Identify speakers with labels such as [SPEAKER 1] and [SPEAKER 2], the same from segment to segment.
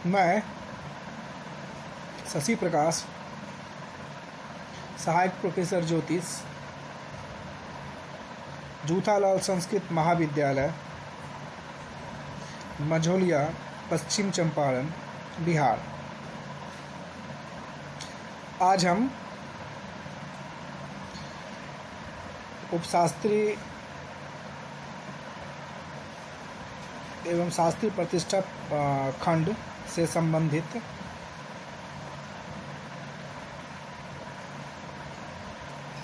[SPEAKER 1] मैं शशि प्रकाश, सहायक प्रोफेसर ज्योतिष, जूथालाल संस्कृत महाविद्यालय, मझौलिया, पश्चिम चंपारण, बिहार। आज हम उपशास्त्री एवं शास्त्रीय प्रतिष्ठा खंड से संबंधित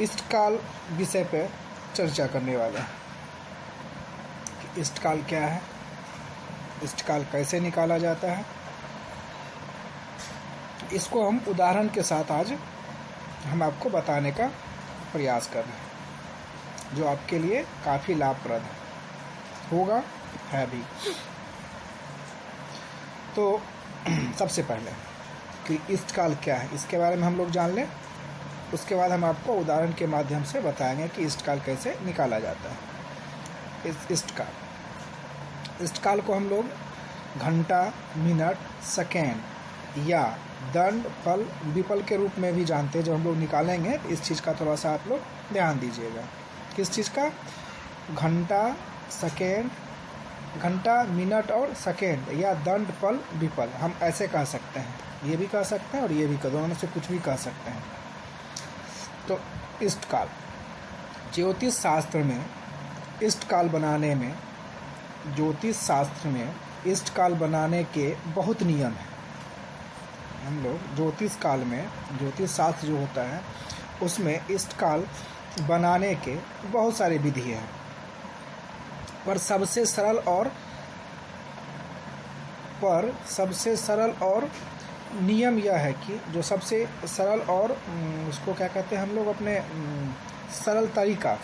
[SPEAKER 1] इष्टकाल विषय पर चर्चा करने वाले हैं कि इष्टकाल क्या है, इष्टकाल कैसे निकाला जाता है। इसको हम उदाहरण के साथ आज हम आपको बताने का प्रयास कर रहे हैं, जो आपके लिए काफ़ी लाभप्रद होगा है भी। तो सबसे पहले कि इष्टकाल क्या है इसके बारे में हम लोग जान लें, उसके बाद हम आपको उदाहरण के माध्यम से बताएंगे कि इष्टकाल कैसे निकाला जाता है। इष्टकाल को हम लोग घंटा, मिनट, सेकेंड या दंड, फल, विफल के रूप में भी जानते हैं। जब हम लोग निकालेंगे तो इस चीज़ का थोड़ा सा आप लोग ध्यान दीजिएगा। किस चीज़ का? घंटा, सेकेंड, घंटा, मिनट और सेकेंड या दंड, फल, विफल, हम ऐसे कह सकते हैं। ये भी कह सकते हैं और ये भी कह, दोनों में से कुछ भी कह सकते हैं। तो इष्टकाल, ज्योतिष शास्त्र में इष्टकाल बनाने में, ज्योतिष शास्त्र में इष्टकाल बनाने के बहुत नियम हैं। हम लोग ज्योतिष काल में, ज्योतिष शास्त्र जो होता है उसमें इष्टकाल बनाने के बहुत सारे विधि हैं, पर सबसे सरल और नियम यह है कि जो सबसे सरल और उसको क्या कहते हैं हम लोग अपने सरल तरीका,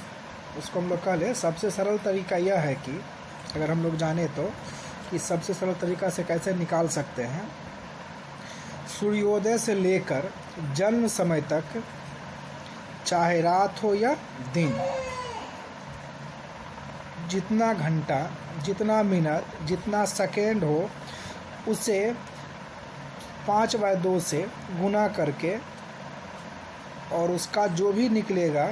[SPEAKER 1] उसको हम लोग कह लें सबसे सरल तरीका यह है कि अगर हम लोग जाने तो कि सबसे सरल तरीका से कैसे निकाल सकते हैं। सूर्योदय से लेकर जन्म समय तक, चाहे रात हो या दिन, जितना घंटा, जितना मिनट, जितना सेकेंड हो उसे 5/2 से गुना करके और उसका जो भी निकलेगा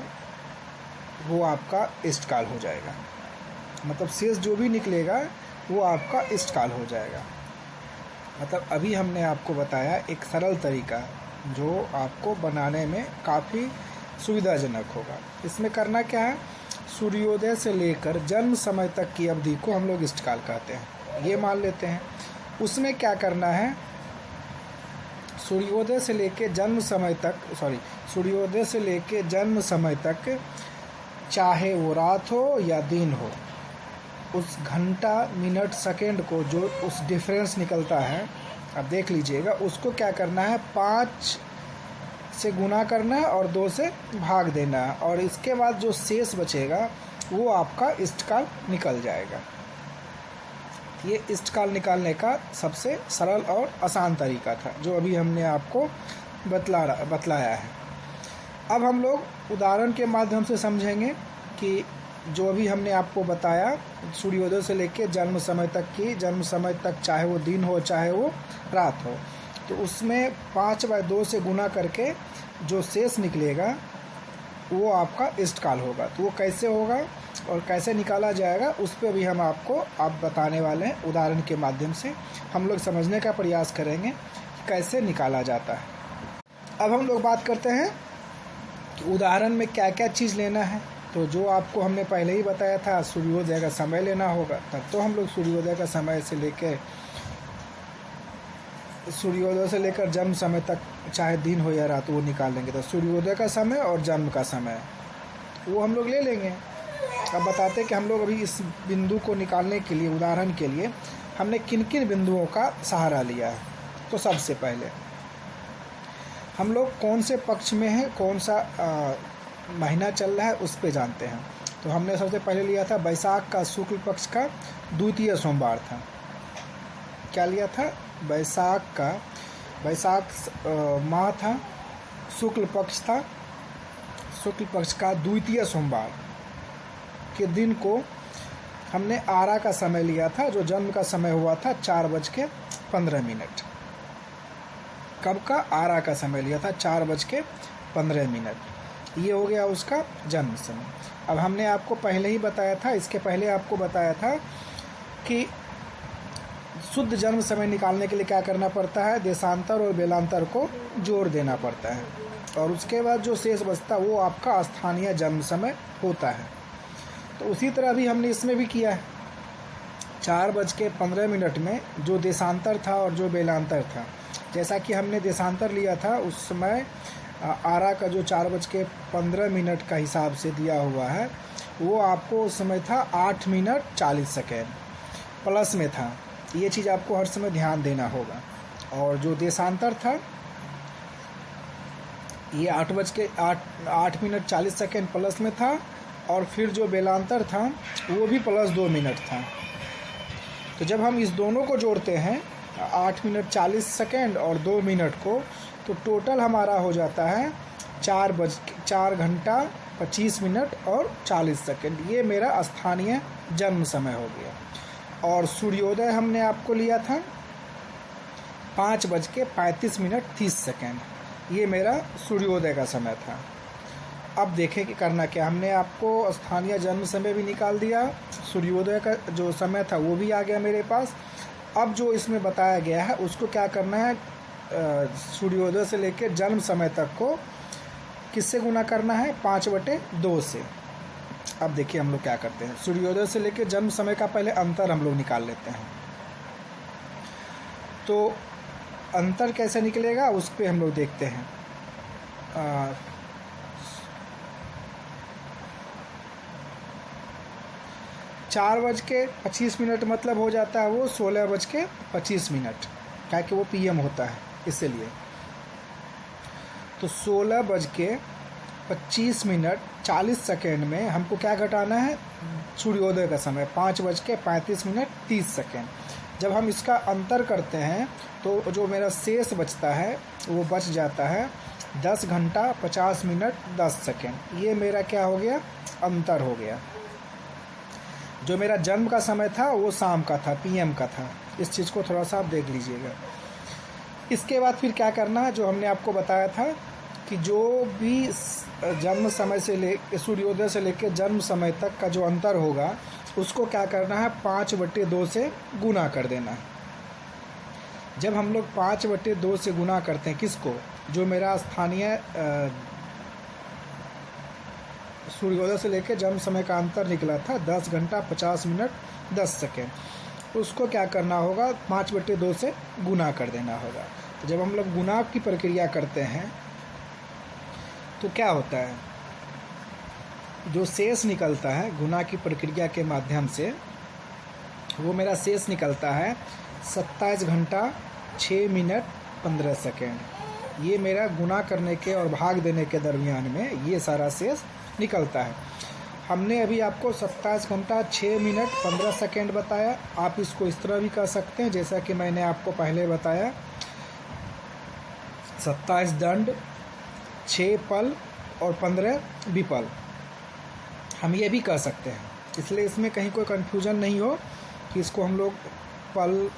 [SPEAKER 1] वो आपका इष्टकाल हो जाएगा। मतलब शेष जो भी निकलेगा वो आपका इष्टकाल हो जाएगा। मतलब अभी हमने आपको बताया एक सरल तरीका जो आपको बनाने में काफ़ी सुविधाजनक होगा। इसमें करना क्या है? सूर्योदय से लेकर जन्म समय तक की अवधि को हम लोग इष्टकाल कहते हैं, ये मान लेते हैं। उसमें क्या करना है? सूर्योदय से लेके जन्म समय तक चाहे वो रात हो या दिन हो, उस घंटा, मिनट, सेकेंड को जो उस डिफरेंस निकलता है, अब देख लीजिएगा, उसको क्या करना है? 5 से गुना करना है और 2 से भाग देना है, और इसके बाद जो शेष बचेगा वो आपका इष्टकाल निकल जाएगा। ये इष्टकाल निकालने का सबसे सरल और आसान तरीका था जो अभी हमने आपको बतलाया है। अब हम लोग उदाहरण के माध्यम से समझेंगे कि जो अभी हमने आपको बताया सूर्योदय से लेकर जन्म समय तक चाहे वो दिन हो चाहे वो रात हो, तो उसमें 5/2 से गुना करके जो शेष निकलेगा वो आपका इष्टकाल होगा। तो वो कैसे होगा और कैसे निकाला जाएगा उस पर भी हम आपको बताने वाले हैं। उदाहरण के माध्यम से हम लोग समझने का प्रयास करेंगे कि कैसे निकाला जाता है। अब हम लोग बात करते हैं कि उदाहरण में क्या क्या चीज़ लेना है। तो जो आपको हमने पहले ही बताया था, सूर्योदय का समय लेना होगा, तब तो हम लोग सूर्योदय से लेकर जन्म समय तक चाहे दिन हो या रात वो निकाल लेंगे। तो सूर्योदय का समय और जन्म का समय वो हम लोग ले लेंगे। अब बताते हैं कि हम लोग अभी इस बिंदु को निकालने के लिए, उदाहरण के लिए हमने किन किन बिंदुओं का सहारा लिया है। तो सबसे पहले हम लोग कौन से पक्ष में हैं, कौन सा महीना चल रहा है उस पे जानते हैं। तो हमने सबसे पहले लिया था बैसाख का शुक्ल पक्ष का द्वितीय सोमवार था। क्या लिया था? बैसाख माह था, शुक्ल पक्ष था, शुक्ल पक्ष का द्वितीय सोमवार के दिन को हमने आरा का समय लिया था, जो जन्म का समय हुआ था 4:15। कब का? आरा का समय लिया था 4:15। ये हो गया उसका जन्म समय। अब हमने आपको पहले ही बताया था, इसके पहले आपको बताया था कि शुद्ध जन्म समय निकालने के लिए क्या करना पड़ता है? देशांतर और बेलांतर को जोड़ देना पड़ता है, और उसके बाद जो शेष बचता वो आपका स्थानीय जन्म समय होता है। तो उसी तरह भी हमने इसमें भी किया है। 4:15 में जो देशांतर था और जो बेलांतर था, जैसा कि हमने देशांतर लिया था उस समय आरा का जो 4:15 का हिसाब से दिया हुआ है वो आपको उस समय था 8:40 प्लस में था। ये चीज़ आपको हर समय ध्यान देना होगा। और जो देशांतर था ये 8:40 प्लस में था, और फिर जो बेलांतर था वो भी +2 मिनट था। तो जब हम इस दोनों को जोड़ते हैं 8:40 और 2 मिनट को, तो टोटल हमारा हो जाता है 4 घंटा 25 मिनट और 40 सेकेंड। ये मेरा स्थानीय जन्म समय हो गया। और सूर्योदय हमने आपको लिया था 5:35 ये मेरा सूर्योदय का समय था। अब देखें कि करना क्या। हमने आपको स्थानीय जन्म समय भी निकाल दिया, सूर्योदय का जो समय था वो भी आ गया मेरे पास। अब जो इसमें बताया गया है उसको क्या करना है? सूर्योदय से लेकर जन्म समय तक को किससे गुना करना है? 5/2 से। अब देखिए हम लोग क्या करते हैं। सूर्योदय से लेकर जन्म समय का पहले अंतर हम लोग निकाल लेते हैं। तो अंतर कैसे निकलेगा उस पर हम लोग देखते हैं। 4:25 मतलब हो जाता है वो 16:25, क्या कि वो PM होता है इसलिए। तो 16:25 40 सेकेंड में हमको क्या घटाना है? सूर्योदय का समय 5:35 30 सेकेंड। जब हम इसका अंतर करते हैं तो जो मेरा शेष बचता है वो बच जाता है 10 घंटा 50 मिनट 10 सेकेंड। ये मेरा क्या हो गया? अंतर हो गया। जो मेरा जन्म का समय था वो शाम का था, PM का था। इस चीज़ को थोड़ा सा आप देख लीजिएगा। इसके बाद फिर क्या करना है? जो हमने आपको बताया था कि जो भी जन्म समय से सूर्योदय से लेकर जन्म समय तक का जो अंतर होगा उसको क्या करना है? 5/2 से गुना कर देना है। जब हम लोग 5/2 से गुना करते हैं किसको? जो मेरा स्थानीय सूर्योदय से लेकर जन्म समय का अंतर निकला था 10 घंटा 50 मिनट 10 सेकेंड, उसको क्या करना होगा? 5/2 से गुना कर देना होगा। तो जब हम लोग गुना की प्रक्रिया करते हैं तो क्या होता है? जो शेष निकलता है गुना की प्रक्रिया के माध्यम से, वो मेरा शेष निकलता है 27 घंटा 6 मिनट 15 सेकेंड। ये मेरा गुना करने के और भाग देने के दरमियान में ये सारा शेष निकलता है। हमने अभी आपको 27 घंटा 6 मिनट 15 सेकेंड बताया। आप इसको इस तरह भी कर सकते हैं जैसा कि मैंने आपको पहले बताया, 27 दंड 6 पल और 15 विपल। हम ये भी कर सकते हैं, इसलिए इसमें कहीं कोई कन्फ्यूजन नहीं हो कि इसको हम लोग पल,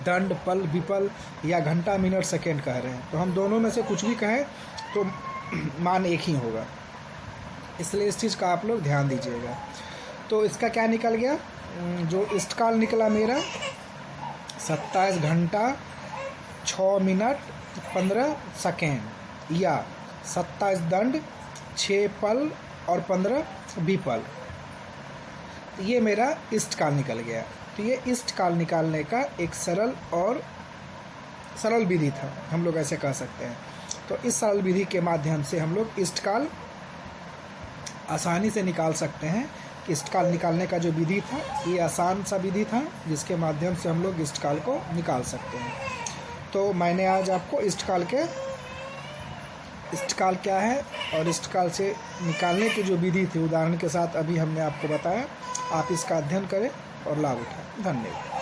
[SPEAKER 1] दंड, पल, विपल या घंटा, मिनट, सेकेंड कह रहे हैं। तो हम दोनों में से कुछ भी कहें तो मान एक ही होगा, इसलिए इस चीज़ का आप लोग ध्यान दीजिएगा। तो इसका क्या निकल गया? जो इष्टकाल निकला मेरा 27 घंटा 6 मिनट 15 सेकेंड या 27 दंड 6 पल और 15 विपल। ये मेरा इष्टकाल निकल गया। तो ये इष्टकाल निकालने का एक सरल विधि था, हम लोग ऐसे कह सकते हैं। तो इस सरल विधि के माध्यम से हम लोग इष्टकाल आसानी से निकाल सकते हैं। इष्टकाल निकालने का जो विधि था ये आसान सा विधि था जिसके माध्यम से हम लोग इष्टकाल को निकाल सकते हैं। तो मैंने आज आपको इष्टकाल क्या है और इष्टकाल से निकालने की जो विधि थी उदाहरण के साथ अभी हमने आपको बताया। आप इसका अध्ययन करें और लाभ उठाएं। धन्यवाद।